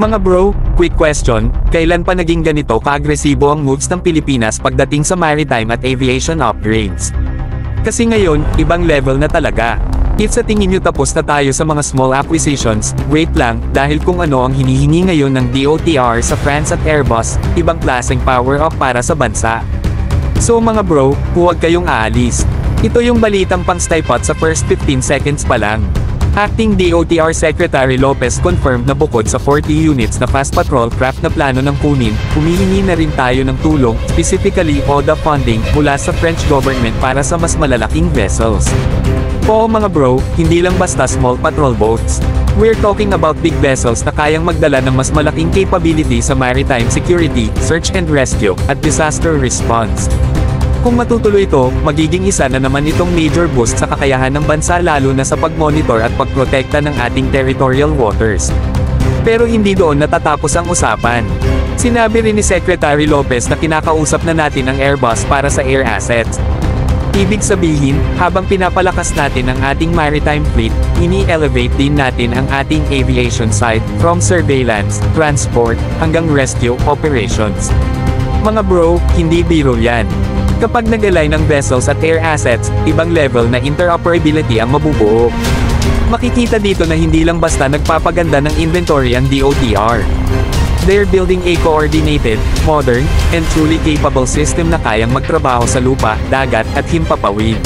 Mga bro, quick question, kailan pa naging ganito ka-agresibo ang moves ng Pilipinas pagdating sa maritime at aviation upgrades? Kasi ngayon, ibang level na talaga. If sa tingin nyo tapos na tayo sa mga small acquisitions, wait lang, dahil kung ano ang hinihingi ngayon ng DOTR sa France at Airbus, ibang klaseng power up para sa bansa. So mga bro, huwag kayong aalis. Ito yung balitang pang-stipot sa first 15 seconds pa lang. Acting DOTR Secretary Lopez confirmed na bukod sa 40 units na fast patrol craft na plano ng kunin, humihingi na rin tayo ng tulong, specifically ODA funding, mula sa French government para sa mas malalaking vessels. Oo mga bro, hindi lang basta small patrol boats. We're talking about big vessels na kayang magdala ng mas malaking capability sa maritime security, search and rescue, at disaster response. Kung matutuloy ito, magiging isa na naman itong major boost sa kakayahan ng bansa lalo na sa pagmonitor at pagprotekta ng ating territorial waters. Pero hindi doon natatapos ang usapan. Sinabi rin ni Secretary Lopez na kinakausap na natin ang Airbus para sa air assets. Ibig sabihin, habang pinapalakas natin ang ating maritime fleet, ini-elevate din natin ang ating aviation side, from surveillance, transport, hanggang rescue operations. Mga bro, hindi biro yan. Kapag nag-align ng vessels at air assets, ibang level na interoperability ang mabubuo. Makikita dito na hindi lang basta nagpapaganda ng inventory ang DOTR. They're building a coordinated, modern, and truly capable system na kayang magtrabaho sa lupa, dagat, at himpapawid.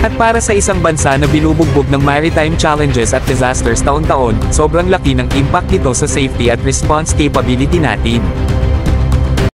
At para sa isang bansa na binubugbog ng maritime challenges at disasters taon-taon, sobrang laki ng impact nito sa safety at response capability natin.